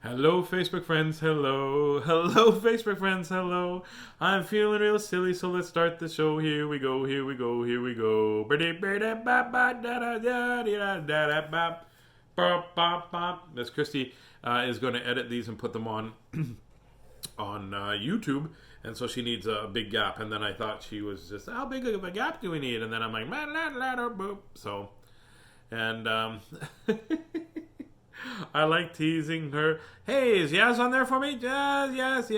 Hello, Facebook friends. Hello. Hello, Facebook friends. Hello. I'm feeling real silly, so let's start the show. Here we go. Here we go. Here we go. Miss Christy is going to edit these and put them on YouTube, and so she needs a big gap. And then I thought she was just, how big of a gap do we need? And then I'm like, boop. So, and I like teasing her. Hey, is Yaz on there for me? Yaz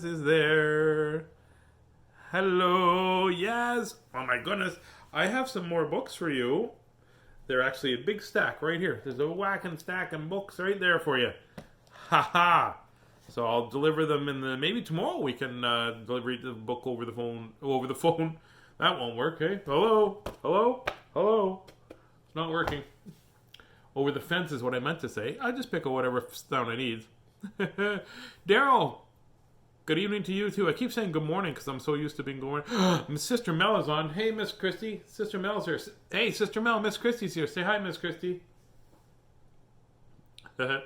is there. Hello, Yaz. Oh my goodness. I have some more books for you. They're actually a big stack right here. There's a whacking stack of books right there for you. Ha. So I'll deliver them maybe tomorrow we can deliver the book over the phone. That won't work, hey? Hello. It's not working. Over the fence is what I meant to say. I just pick whatever sound I need. Daryl, good evening to you too. I keep saying good morning because I'm so used to being good morning. Sister Mel is on. Hey, Miss Christy. Sister Mel's here. Hey, Sister Mel, Miss Christy's here. Say hi, Miss Christy. You're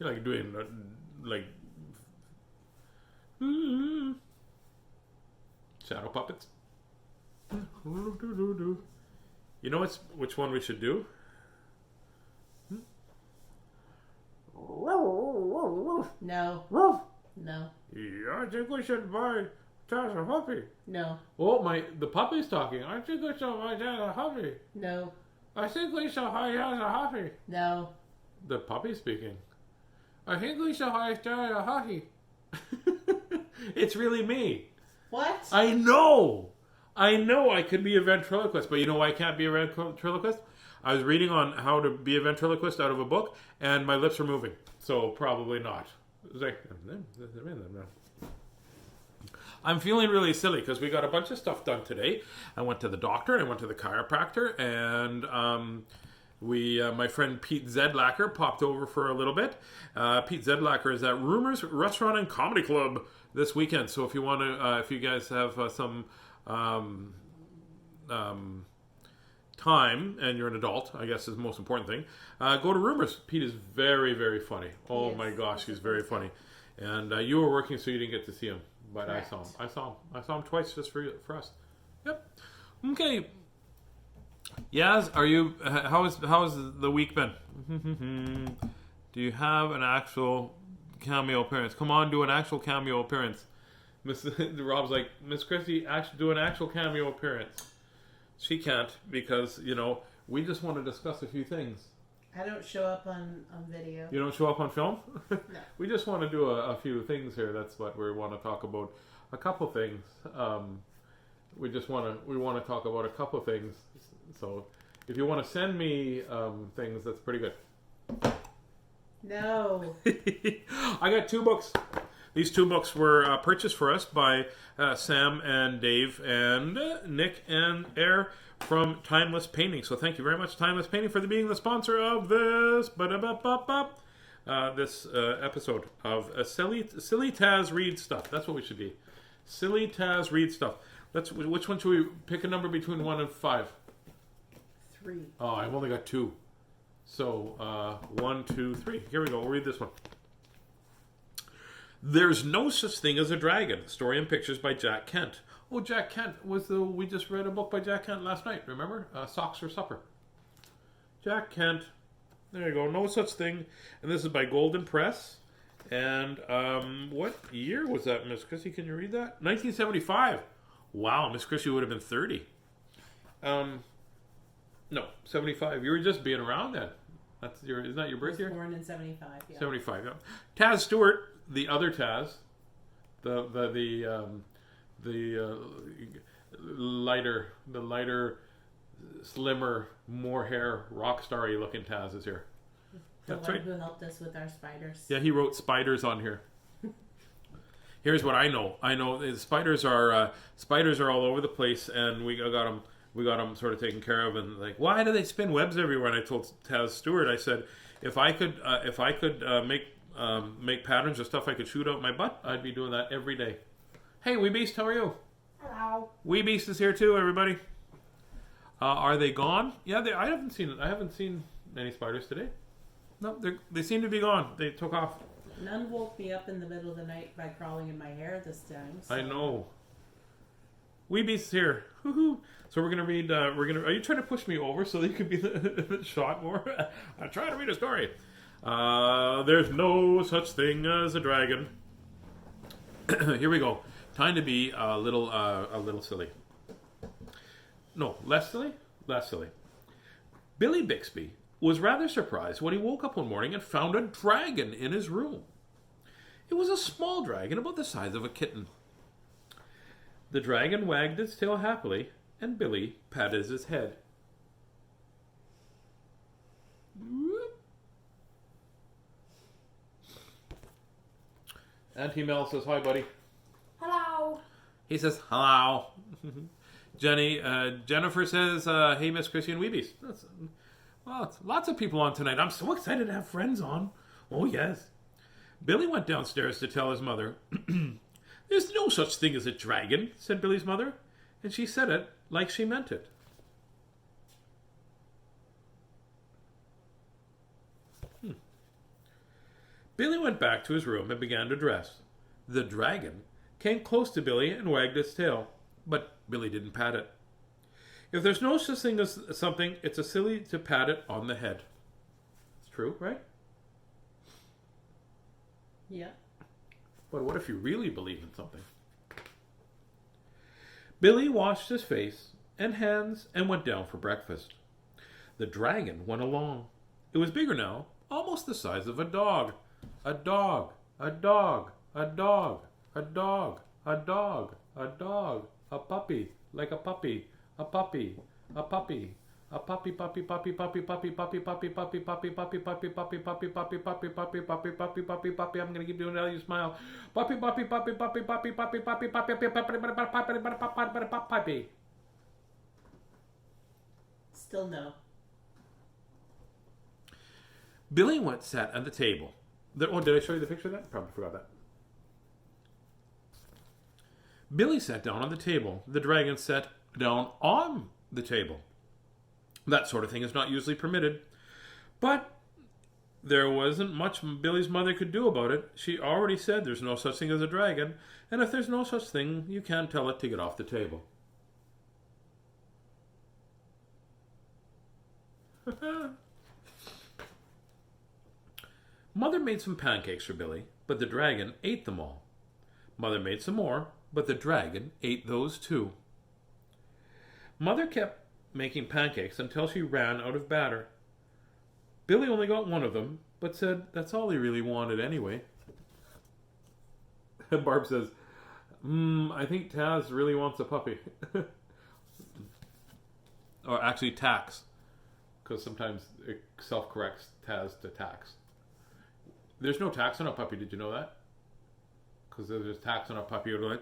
like doing like shadow puppets. You know which one we should do? No. Yeah, I think we should buy Tazz a puppy. No. Oh, the puppy's talking. I think we should buy Tazz a puppy. No. I think we should buy Tazz a puppy. No. The puppy's speaking. I think we should buy Tazz a puppy. It's really me. What? I know I could be a ventriloquist, but you know why I can't be a ventriloquist? I was reading on how to be a ventriloquist out of a book, and my lips are moving, so probably not. I'm feeling really silly because we got a bunch of stuff done today. I went to the doctor, and I went to the chiropractor, and my friend Pete Zedlacker popped over for a little bit. Pete Zedlacker is at Rumors Restaurant and Comedy Club this weekend. So if you want to, if you guys have some time and you're an adult, I guess is the most important thing, go to Rumors. Pete is very, very funny. Oh my gosh, he's very funny. And you were working, so you didn't get to see him, but correct. I saw him twice just for us. Yep. Okay. Yaz, are you? How's the week been? Do you have an actual cameo appearance? Come on, do an actual cameo appearance. Rob's like, Miss Christy, do an actual cameo appearance. She can't because we just want to discuss a few things. I don't show up on video. You don't show up on film? No. We just want to do a few things here. That's what we want to talk about. A couple things. We want to talk about a couple things. So if you want to send me things, that's pretty good. No. I got 2 books. These 2 books were purchased for us by Sam and Dave and Nick and Air from Timeless Painting. So thank you very much, Timeless Painting, for being the sponsor of this episode of Silly Tazz Read Stuff. That's what we should be. Silly Tazz Read Stuff. Which one should we pick a number between 1 and 5? 3. Oh, I've only got 2. So 1, 2, 3. Here we go. We'll read this one. There's No Such Thing as a Dragon. Story and pictures by Jack Kent. Oh, Jack Kent we just read a book by Jack Kent last night, remember? Socks for Supper. Jack Kent. There you go. No Such Thing. And this is by Golden Press. And what year was that, Miss Chrissy? Can you read that? 1975. Wow, Miss Chrissy would have been 30. No, 75. You were just being around then. Isn't that your birth year? Born in 75. Yeah. 75. Yeah. Tazz Stewart, the other Tazz, the lighter, slimmer, more hair, rock starry looking Tazz is here. That's right. Who helped us with our spiders? Yeah, he wrote spiders on here. Here's what I know. I know spiders are all over the place, and we got them sort of taken care of. And like, why do they spin webs everywhere? And I told Tazz Stewart, I said, if I could make patterns of stuff I could shoot out my butt, I'd be doing that every day. Hey, Wee Beast, how are you? Hello. Wee Beast is here too, everybody. Are they gone? Yeah, I haven't seen any spiders today. No, they seem to be gone. They took off. None woke me up in the middle of the night by crawling in my hair this time. So. I know. Weebie's here. Woohoo! So we're gonna read. Are you trying to push me over so that you could be shot more? I'm trying to read a story. There's no such thing as a dragon. Here we go. Time to be a little silly. No, less silly. Less silly. Billy Bixby was rather surprised when he woke up one morning and found a dragon in his room. It was a small dragon about the size of a kitten. The dragon wagged its tail happily, and Billy patted his head. Auntie Mel says, "Hi, buddy." Hello. He says, "Hello." Jennifer says, "Hey, Miss Chrissy and Weebies." It's lots of people on tonight. I'm so excited to have friends on. Oh, yes. Billy went downstairs to tell his mother. "There's no such thing as a dragon," said Billy's mother, and she said it like she meant it. Billy went back to his room and began to dress. The dragon came close to Billy and wagged its tail, but Billy didn't pat it. If there's no such thing as something, it's a silly to pat it on the head. It's true, right? Yeah. But what if you really believe in something? Billy washed his face and hands and went down for breakfast. The dragon went along. It was bigger now, almost the size of a dog. A dog, a dog, a dog, a dog, a dog, a dog, a puppy, like a puppy, a puppy, a puppy, a puppy, puppy, puppy, puppy, puppy, puppy, puppy, puppy, puppy, puppy, puppy, puppy, puppy, puppy, puppy, puppy, puppy, puppy, puppy, puppy. I'm gonna keep doing that. You smile. Puppy, puppy, puppy, puppy, puppy, puppy, puppy, puppy, puppy, puppy. Still no. Billy sat at the table. Did I show you the picture of that? Probably forgot that. Billy sat down on the table. The dragon sat down on the table. That sort of thing is not usually permitted. But there wasn't much Billy's mother could do about it. She already said there's no such thing as a dragon, and if there's no such thing, you can't tell it to get off the table. Mother made some pancakes for Billy, but the dragon ate them all. Mother made some more, but the dragon ate those too. Mother kept making pancakes until she ran out of batter. Billy only got one of them, but said that's all he really wanted anyway. Barb says, I think Tazz really wants a puppy. Or actually tax, because sometimes it self-corrects Tazz to tax. There's no tax on a puppy, did you know that? Because if there's tax on a puppy, it would be like...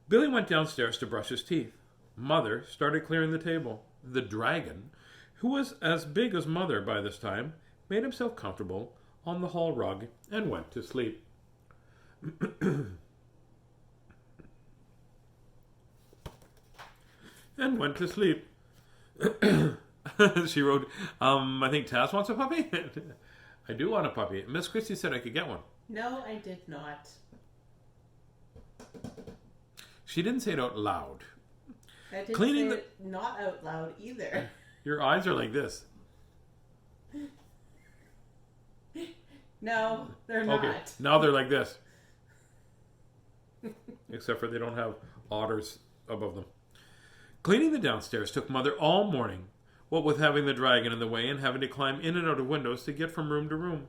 Billy went downstairs to brush his teeth. Mother started clearing the table. The dragon, who was as big as Mother by this time, made himself comfortable on the hall rug and went to sleep. And went to sleep. She wrote, I think Tazz wants a puppy? I do want a puppy. Miss Christie said I could get one. No, I did not. She didn't say it out loud. I didn't Cleaning say it not out loud either. Your eyes are like this. No, they're not. Okay, now they're like this. Except for they don't have otters above them. Cleaning the downstairs took Mother all morning, what with having the dragon in the way and having to climb in and out of windows to get from room to room.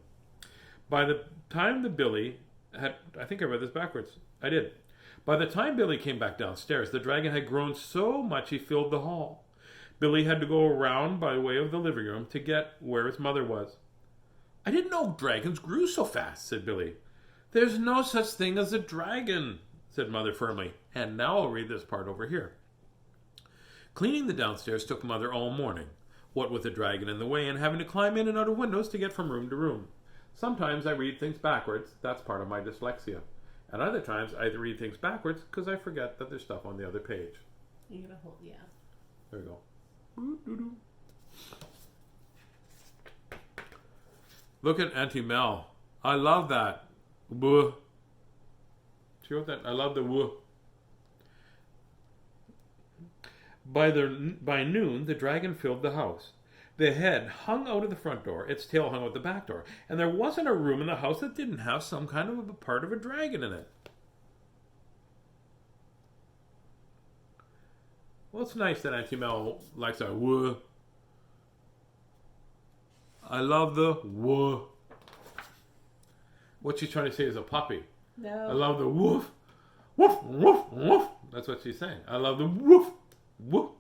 By the time Billy had... I think I read this backwards. I did. By the time Billy came back downstairs, the dragon had grown so much he filled the hall. Billy had to go around by way of the living room to get where his mother was. I didn't know dragons grew so fast, said Billy. There's no such thing as a dragon, said Mother firmly. And now I'll read this part over here. Cleaning the downstairs took Mother all morning, what with the dragon in the way and having to climb in and out of windows to get from room to room. Sometimes I read things backwards. That's part of my dyslexia. And other times I read things backwards because I forget that there's stuff on the other page. You're going to hold, yeah. There we go. Look at Auntie Mel. I love that. Woo. She wrote that. I love the woo. By noon, the dragon filled the house. The head hung out of the front door, its tail hung out the back door, and there wasn't a room in the house that didn't have some kind of a part of a dragon in it. Well, it's nice that Auntie Mel likes our woo. I love the woo. What she's trying to say is a puppy. No. I love the woof. Woof, woof, woof. That's what she's saying. I love the woof, woof.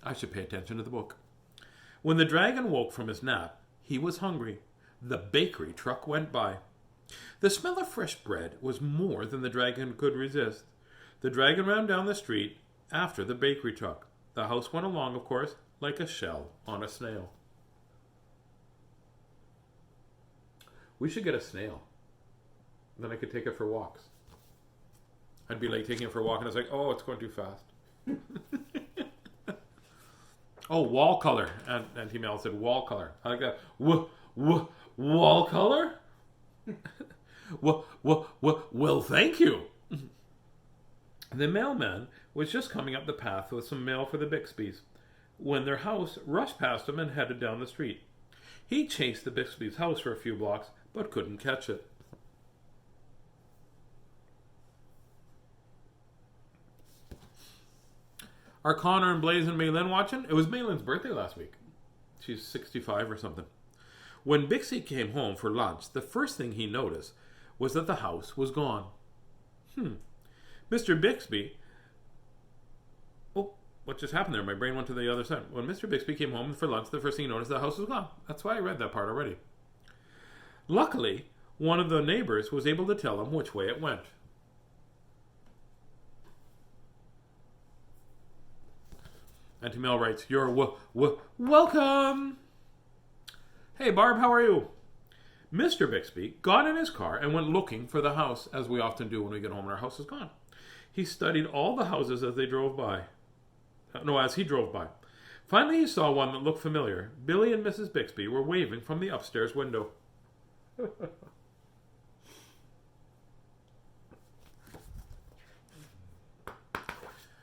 I should pay attention to the book. When the dragon woke from his nap, he was hungry. The bakery truck went by. The smell of fresh bread was more than the dragon could resist. The dragon ran down the street after the bakery truck. The house went along, of course, like a shell on a snail. We should get a snail. Then I could take it for walks. I'd be like taking it for a walk and it's like, oh, it's going too fast. Oh, wall color. And Auntie Mel said wall color. I like that. Wall color? Well, thank you. The mailman was just coming up the path with some mail for the Bixbys when their house rushed past him and headed down the street. He chased the Bixbys' house for a few blocks, but couldn't catch it. Are Connor and Blaze and Maylin watching? It was Maylin's birthday last week. She's 65 or something. When Bixby came home for lunch, the first thing he noticed was that the house was gone. Mr. Bixby... Oh, what just happened there? My brain went to the other side. When Mr. Bixby came home for lunch, the first thing he noticed, the house was gone. That's why I read that part already. Luckily, one of the neighbors was able to tell him which way it went. Auntie Mel writes, "You're welcome." Hey, Barb, how are you? Mr. Bixby got in his car and went looking for the house, as we often do when we get home and our house is gone. He studied all the houses as they drove by. As he drove by. Finally, he saw one that looked familiar. Billy and Mrs. Bixby were waving from the upstairs window.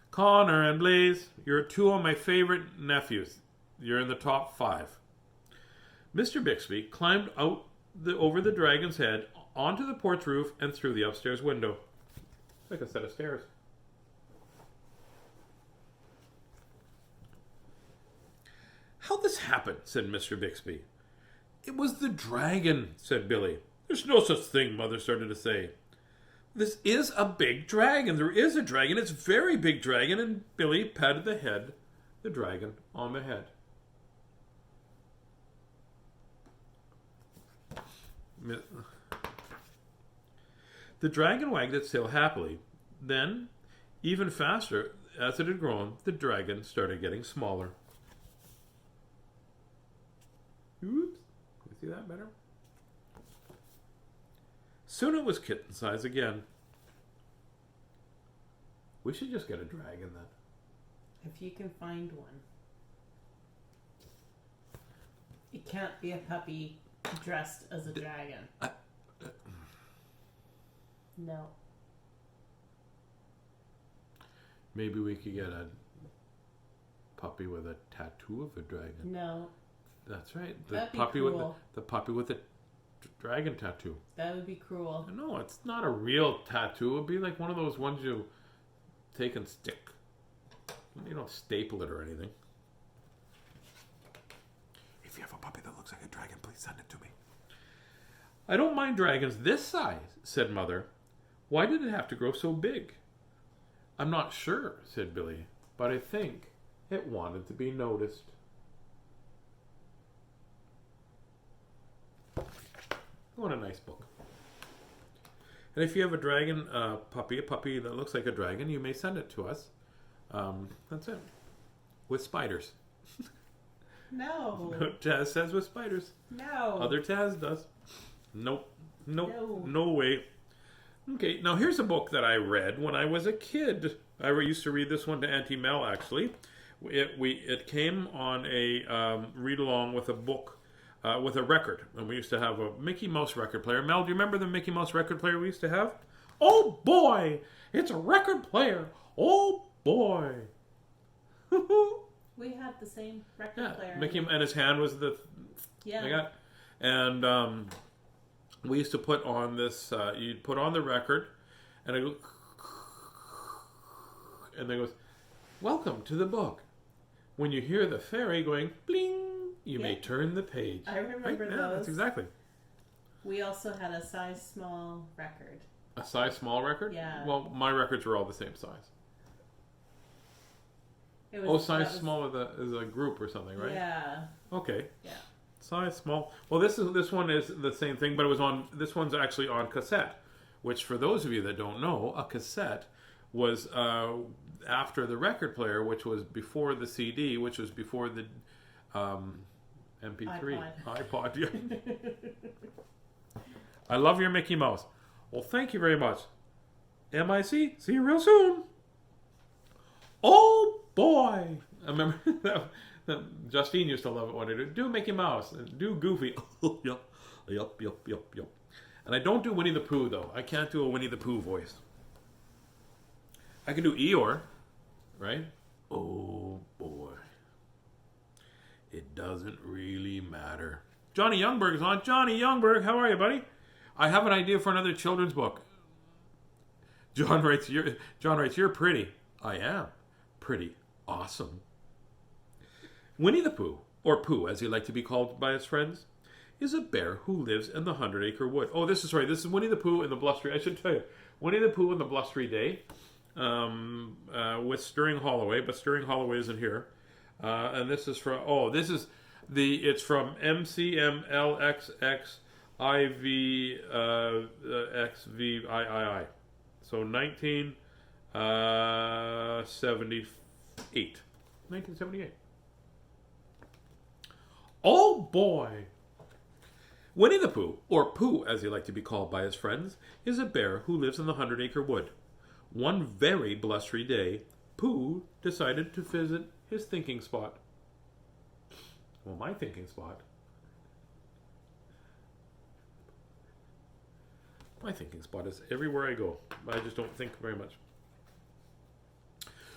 Connor and Blaze, you're two of my favorite nephews. You're in the top 5. Mr. Bixby climbed out over the dragon's head, onto the porch roof, and through the upstairs window. Like a set of stairs. How this happened, said Mr. Bixby. It was the dragon, said Billy. There's no such thing, Mother started to say. This is a big dragon. There is a dragon. It's a very big dragon. And Billy patted the dragon on the head. The dragon wagged its tail happily. Then, even faster, as it had grown, the dragon started getting smaller. Oops. Can you see that better? Soon it was kitten size again. We should just get a dragon then. If you can find one. It can't be a puppy dressed as a dragon. No. Maybe we could get a puppy with a tattoo of a dragon. No. That's right. That'd be cruel. The puppy with the dragon tattoo. That would be cruel. No, it's not a real tattoo. It would be like one of those ones you take and stick. You don't staple it or anything. If you have a puppy that looks like a dragon, please send it to me. I don't mind dragons this size, said Mother. Why did it have to grow so big? I'm not sure, said Billy, but I think it wanted to be noticed. What a nice book. And if you have a dragon puppy, a puppy that looks like a dragon, you may send it to us. That's it. With spiders. No. Tazz says with spiders. No. Other Tazz does. Nope. No way. Okay, now here's a book that I read when I was a kid. I used to read this one to Auntie Mel, actually. It came on a read along with a book, with a record, and we used to have a Mickey Mouse record player. Mel, do you remember the Mickey Mouse record player we used to have? Oh boy, it's a record player. Oh boy. We had the same record player. Mickey, and his hand was the. Yeah. And we used to put on this. You'd put on the record, and it goes, and then it goes, "Welcome to the book." When you hear the fairy going bling, you may turn the page. I remember those. Yeah, that's exactly. We also had a size small record. A size small record? Yeah. Well, my records were all the same size. Size small is a group or something, right? Yeah. Okay. Yeah. Size small. Well, this one is the same thing, but it was on. This one's actually on cassette. Which, for those of you that don't know, a cassette was after the record player, which was before the CD, which was before the MP3 iPod. Yeah. I love your Mickey Mouse. Well, thank you very much. MIC. See you real soon. Oh boy! I remember that Justine used to love it when I do Mickey Mouse and do Goofy. Yup. And I don't do Winnie the Pooh though. I can't do a Winnie the Pooh voice. I can do Eeyore, right? Oh boy. It doesn't really matter. Johnny Youngberg is on. Johnny Youngberg, how are you, buddy? I have an idea for another children's book. John writes, "You're pretty." I am pretty awesome. Winnie the Pooh, or Pooh as he liked to be called by his friends, is a bear who lives in the 100-acre wood. Oh, this is Winnie the Pooh in the Blustery. I should tell you, Winnie the Pooh in the Blustery Day, with Stirring Holloway, but Stirring Holloway isn't here. And this is from. Oh, it's from MCMLXXIVXVII. So 1978. 1978. Oh boy! Winnie the Pooh, or Pooh as he liked to be called by his friends, is a bear who lives in the 100-acre wood. One very blustery day, Pooh decided to visit his thinking spot. Well, my thinking spot. My thinking spot is everywhere I go. I just don't think very much.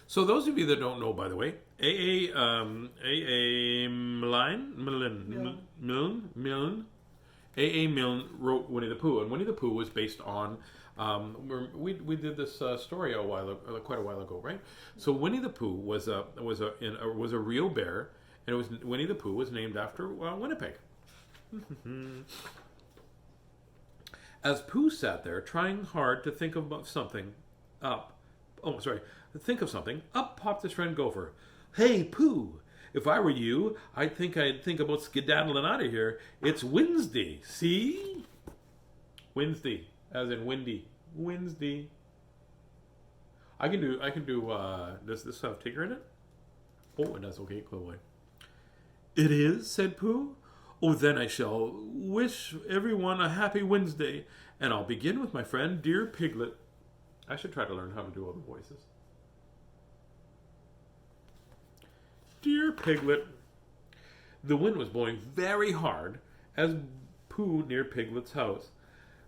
So those of you that don't know, by the way, A.A. Milne wrote Winnie the Pooh, and Winnie the Pooh was based on. We did this story quite a while ago, right? So Winnie the Pooh was a real bear, and Winnie the Pooh was named after Winnipeg. As Pooh sat there trying hard to think of something, up popped his friend Gopher. "Hey Pooh, if I were you, I'd think about skedaddling out of here. It's Wednesday, see? Wednesday, as in windy. Wednesday. I can do. Does this have Tigger in it? Oh, it does. Okay, clearly. It is, said Pooh. Oh, then I shall wish everyone a happy Wednesday, and I'll begin with my friend, dear Piglet. I should try to learn how to do all the voices. Dear Piglet. The wind was blowing very hard as Pooh near Piglet's house.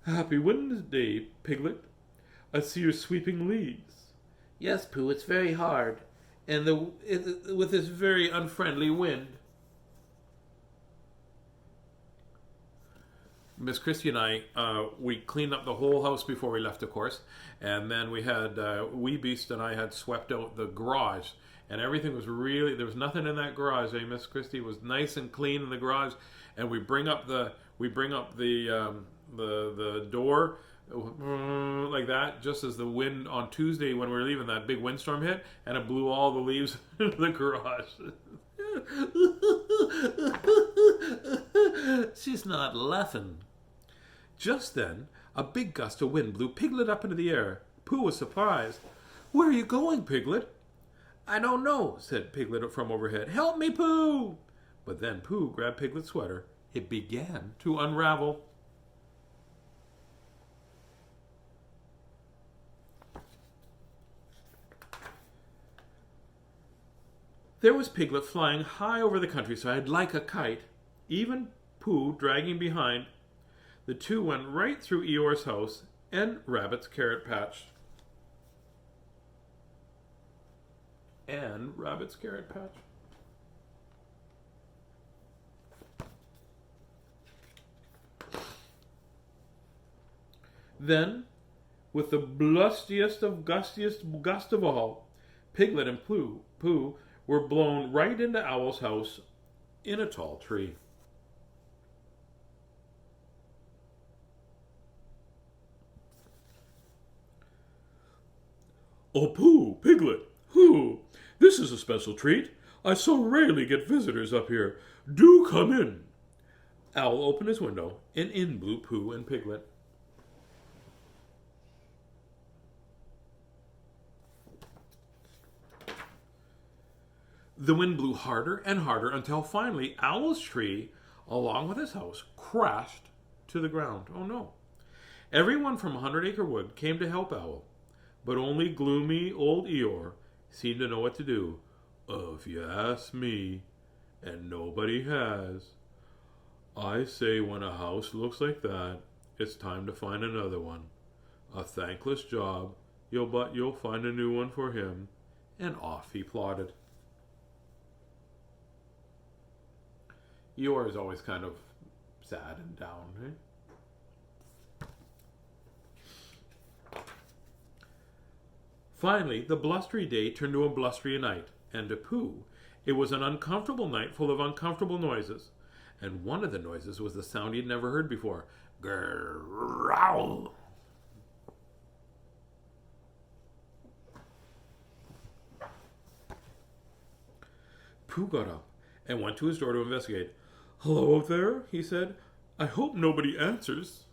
Happy Wednesday, Piglet. I see you're sweeping leaves. Yes, Pooh, it's very hard, and with this very unfriendly wind. Miss Christie and I, we cleaned up the whole house before we left, of course, and then we had Wee Beast and I had swept out the garage, and everything was there was nothing in that garage. Miss Christie was nice and clean in the garage, and we bring up the door like that, just as the wind on Tuesday when we were leaving, that big windstorm hit, and it blew all the leaves into the garage. She's not laughing. Just then, a big gust of wind blew Piglet up into the air. Pooh was surprised. Where are you going, Piglet? I don't know, said Piglet from overhead. Help me, Pooh! But then Pooh grabbed Piglet's sweater. It began to unravel. There was Piglet flying high over the countryside like a kite, even Pooh dragging behind. The two went right through Eeyore's house and Rabbit's carrot patch. And Rabbit's carrot patch. Then, with the blustiest of gustiest gust of all, Piglet and Pooh were blown right into Owl's house in a tall tree. "Oh, Pooh, Piglet, Pooh, this is a special treat. I so rarely get visitors up here. Do come in." Owl opened his window, and in blew Pooh and Piglet. The wind blew harder and harder until finally Owl's tree, along with his house, crashed to the ground. Oh no. Everyone from 100 Acre Wood came to help Owl, but only gloomy old Eeyore seemed to know what to do. "If you ask me, and nobody has, I say when a house looks like that, it's time to find another one. A thankless job, but you'll find a new one for him." And off he plodded. Eeyore is always kind of sad and down, eh? Finally, the blustery day turned to a blustery night, and to Pooh, it was an uncomfortable night full of uncomfortable noises. And one of the noises was the sound he'd never heard before. Growl! Pooh got up and went to his door to investigate. "Hello out there," he said. "I hope nobody answers."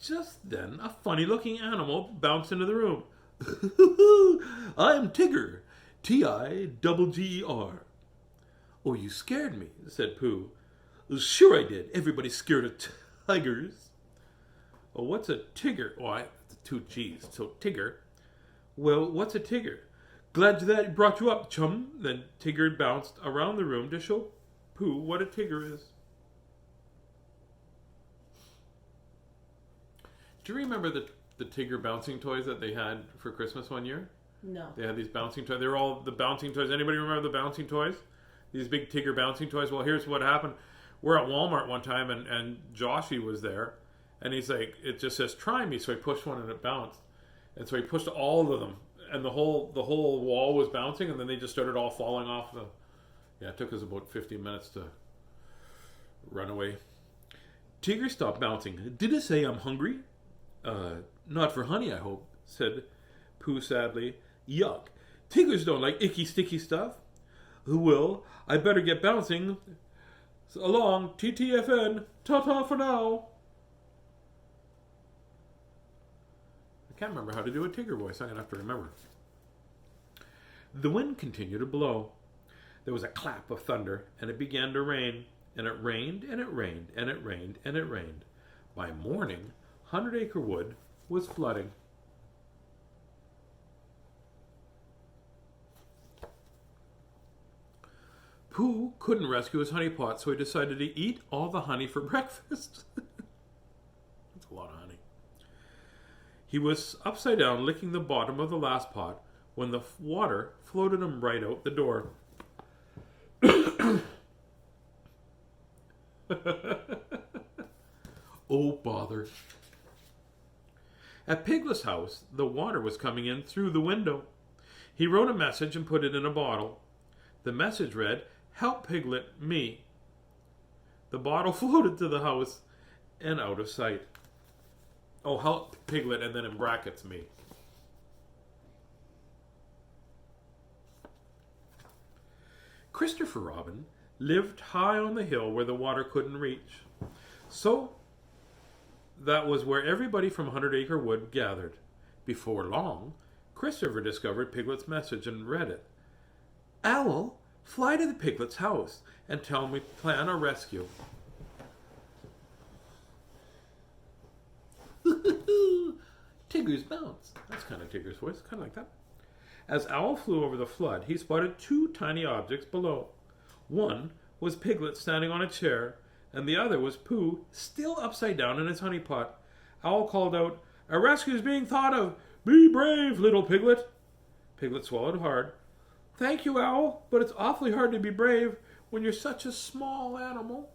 Just then, a funny-looking animal bounced into the room. "I'm Tigger, Tigger. "Oh, you scared me," said Pooh. "Sure I did. Everybody's scared of tigers." "Oh, what's a tigger?" "Oh, two G's, so Tigger." "Well, what's a tigger?" "Glad that brought you up, chum." Then Tigger bounced around the room to show Pooh what a tigger is. Do you remember the Tigger bouncing toys that they had for Christmas one year? No. They had these bouncing toys. They were all the bouncing toys. Anybody remember the bouncing toys? These big Tigger bouncing toys? Well, here's what happened. We're at Walmart one time, and Joshy was there. And he's like, it just says, "Try me." So he pushed one and it bounced. And so he pushed all of them. And the whole wall was bouncing. And then they just started all falling off the... Yeah, it took us about 15 minutes to run away. Tigger stopped bouncing. "Did it say I'm hungry?" Not for honey, I hope," said Pooh sadly. "Yuck. Tiggers don't like icky, sticky stuff." "Well, I better get bouncing. So along, TTFN. Ta-ta for now." I can't remember how to do a Tigger voice. I'm going to have to remember. The wind continued to blow. There was a clap of thunder, and it began to rain. And it rained, and it rained, and it rained, and it rained. By morning, 100 Acre Wood was flooding. Pooh couldn't rescue his honey pot, so he decided to eat all the honey for breakfast. That's a lot of honey. He was upside down licking the bottom of the last pot when the water floated him right out the door. Oh, bother. At Piglet's house, the water was coming in through the window. He wrote a message and put it in a bottle. The message read, "Help Piglet, me." The bottle floated to the house and out of sight. Oh, help Piglet, and then in brackets, me. Christopher Robin lived high on the hill where the water couldn't reach. So that was where everybody from 100 Acre Wood gathered. Before long, Christopher discovered Piglet's message and read it. "Owl, fly to the Piglet's house and tell me plan a rescue." Tigger's bounce. That's kind of Tigger's voice, kind of like that. As Owl flew over the flood, he spotted two tiny objects below. One was Piglet standing on a chair, and the other was Pooh, still upside down in his honey pot. Owl called out, "A rescue is being thought of. Be brave, little Piglet." Piglet swallowed hard. "Thank you, Owl, but it's awfully hard to be brave when you're such a small animal."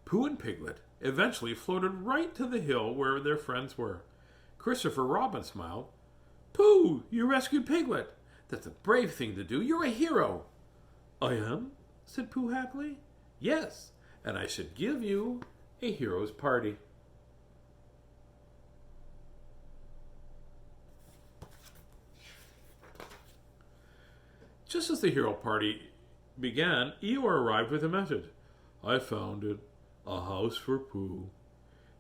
Pooh and Piglet eventually floated right to the hill where their friends were. Christopher Robin smiled. "Pooh, you rescued Piglet. That's a brave thing to do. You're a hero." "I am?" said Pooh happily. "Yes, and I should give you a hero's party." Just as the hero party began, Eeyore arrived with a message. "I found it. A house for Pooh.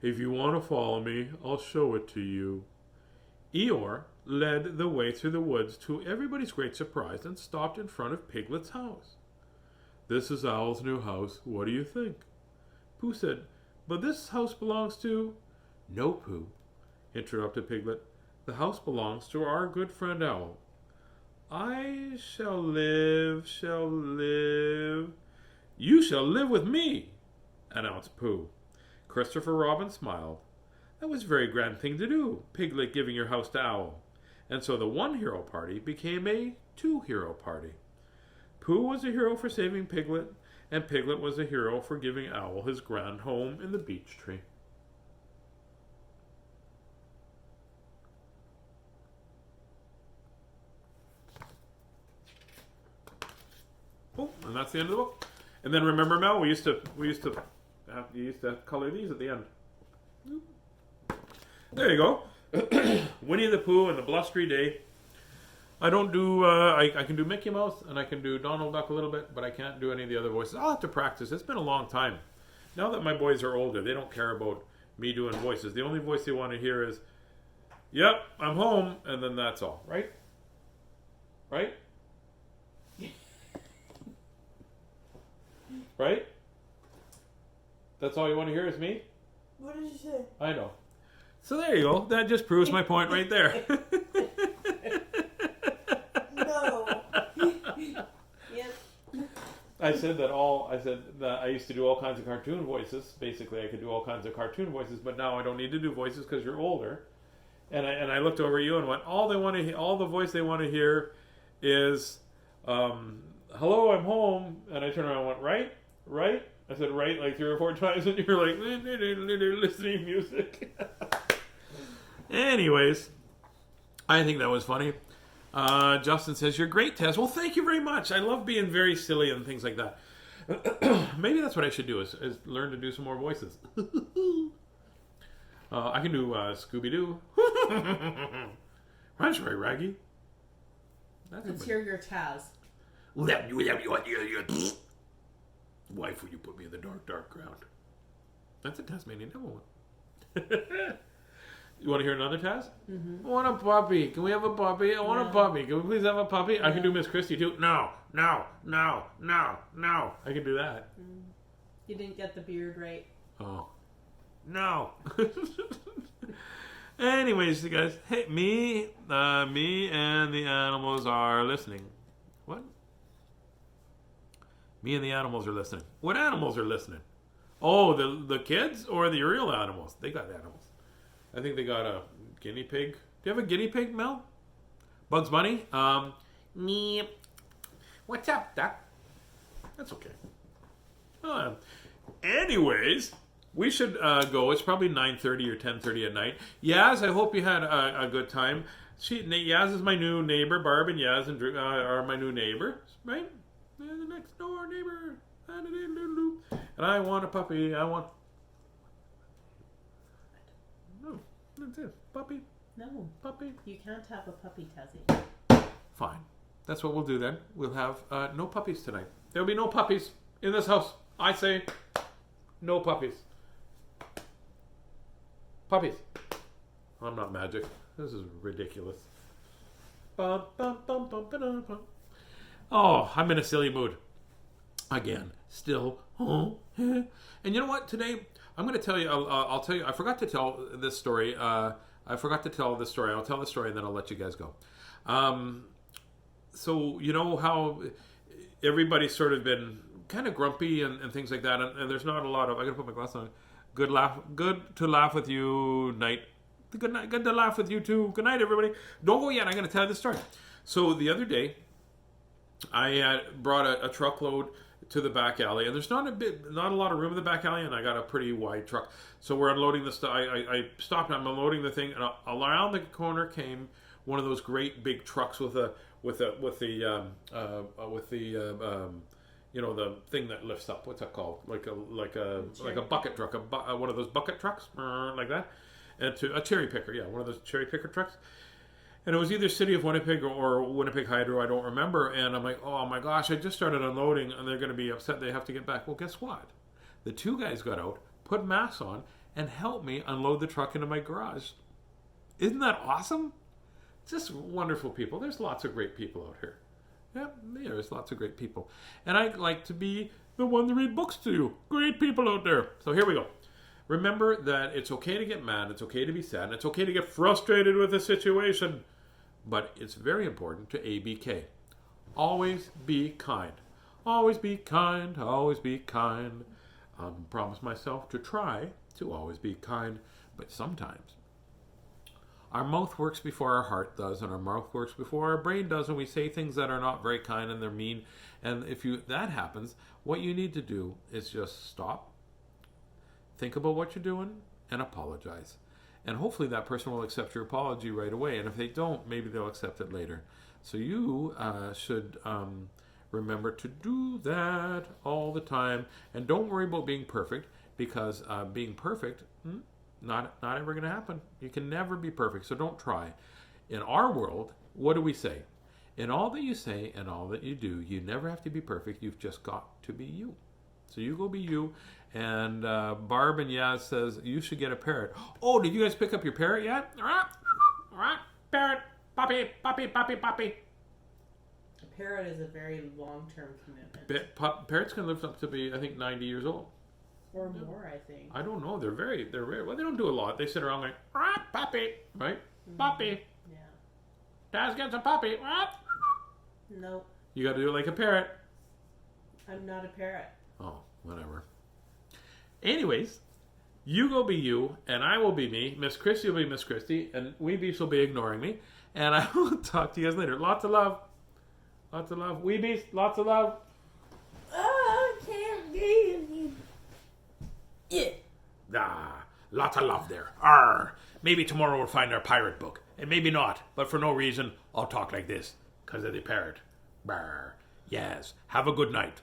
If you want to follow me, I'll show it to you." Eeyore led the way through the woods to everybody's great surprise and stopped in front of Piglet's house. "This is Owl's new house. What do you think?" Pooh said, "But this house belongs to—" "No, Pooh," interrupted Piglet. "The house belongs to our good friend Owl." "I shall live. You shall live with me," announced Pooh. Christopher Robin smiled. That was a very grand thing to do, Piglet giving your house to Owl. And so the one hero party became a two-hero party. Pooh was a hero for saving Piglet, and Piglet was a hero for giving Owl his grand home in the beech tree. Oh, and that's the end of the book. And then remember, Mel, you used to color these at the end. There you go. Winnie the Pooh and the Blustery Day. I don't do, I can do Mickey Mouse and I can do Donald Duck a little bit, but I can't do any of the other voices. I'll have to practice. It's been a long time. Now that my boys are older, they don't care about me doing voices. The only voice they want to hear is, "Yep, I'm home," and then that's all. Right? Right? Right? That's all you want to hear is me? What did you say? I know. So there you go. That just proves my point right there. No. Yep. I said that I used to do all kinds of cartoon voices. Basically, I could do all kinds of cartoon voices, but now I don't need to do voices because you're older. And I looked over at you and went, all the voice they want to hear is, "Hello, I'm home." And I turned around and went, "Right? Right?" I said "right" like 3 or 4 times, and you're like listening music. Anyways, I think that was funny. Justin says, "You're great, Tazz." Well, thank you very much. I love being very silly and things like that. Maybe that's what I should do is learn to do some more voices. I can do Scooby-Doo. I'm sorry, Raggy. Let's hear your Tazz. Wife, will you put me in the dark, dark ground? That's a Tasmanian devil one. You want to hear another Tazz? Mm-hmm. I want a puppy. Can we have a puppy? I want a puppy. Can we please have a puppy? I can do Miss Christie too. No. I can do that. You didn't get the beard right. Oh. No. Anyways, you guys, hey, me and the animals are listening. What? Me and the animals are listening. What animals are listening? Oh, the kids or the real animals? They got animals. I think they got a guinea pig. Do you have a guinea pig, Mel? Bugs Bunny? Me. What's up, Duck? That's okay. Anyways, we should go. It's probably 9:30 or 10:30 at night. Yaz, I hope you had a good time. Yaz is my new neighbor. Barb and Yaz are my new neighbors, right? They're the next door neighbor. And I want a puppy. No, that's it. Puppy. No. Puppy. You can't have a puppy, Tazzy. Fine. That's what we'll do then. We'll have no puppies tonight. There'll be no puppies in this house. I say no puppies. Puppies. I'm not magic. This is ridiculous. Oh, I'm in a silly mood. again, still, and you know what? Today, I'm going to tell you, I'll tell you, I forgot to tell this story. I'll tell the story and then I'll let you guys go. So, you know how everybody's sort of been kind of grumpy and things like that, and there's not a lot of, I got to put my glass on. Good to laugh with you, night. Good night, good to laugh with you too. Good night, everybody. Don't go yet, I'm going to tell you the story. So, the other day, I brought a truckload to the back alley, and there's not a lot of room in the back alley, and I got a pretty wide truck. So we're unloading the stuff. I stopped, and I'm unloading the thing, and around the corner came one of those great big trucks with the you know, the thing that lifts up. What's that called? Like a bucket truck, one of those bucket trucks, like that, and a cherry picker. Yeah, one of those cherry picker trucks. And it was either City of Winnipeg or Winnipeg Hydro, I don't remember. And I'm like, oh my gosh, I just started unloading and they're going to be upset they have to get back. Well, guess what? The two guys got out, put masks on, and helped me unload the truck into my garage. Isn't that awesome? Just wonderful people. There's lots of great people out here. Yeah, there's lots of great people. And I like to be the one to read books to you. Great people out there. So here we go. Remember that it's okay to get mad, it's okay to be sad, and it's okay to get frustrated with a situation. But it's very important to ABK. Always be kind. Always be kind. Always be kind. Promise myself to try to always be kind. But sometimes our mouth works before our heart does, and our mouth works before our brain does, and we say things that are not very kind and they're mean. And if that happens, what you need to do is just stop, think about what you're doing, and apologize. And hopefully that person will accept your apology right away. And if they don't, maybe they'll accept it later. So you should remember to do that all the time. And don't worry about being perfect, because being perfect, not ever going to happen. You can never be perfect, so don't try. In our world, what do we say? In all that you say and all that you do, you never have to be perfect. You've just got to be you. So you go be you. And Barb and Yaz says, you should get a parrot. Oh, did you guys pick up your parrot yet? All right. Parrot. Puppy. A parrot is a very long-term commitment. Parrots can live up to be, I think, 90 years old. Or more, I think. I don't know. They're very, well, they don't do a lot. They sit around like, puppy, right? Mm-hmm. Puppy. Yeah. Tazz gets a puppy. Nope. You got to do it like a parrot. I'm not a parrot. Oh, whatever. Anyways, you go be you, and I will be me. Miss Christy will be Miss Christy, and Weebies will be ignoring me. And I will talk to you guys later. Lots of love. Lots of love. Weebies, lots of love. Oh, I can't give you. Yeah. Lots of love there. Arr. Maybe tomorrow we'll find our pirate book. And maybe not. But for no reason, I'll talk like this. Because of the parrot. Brr. Yes. Have a good night.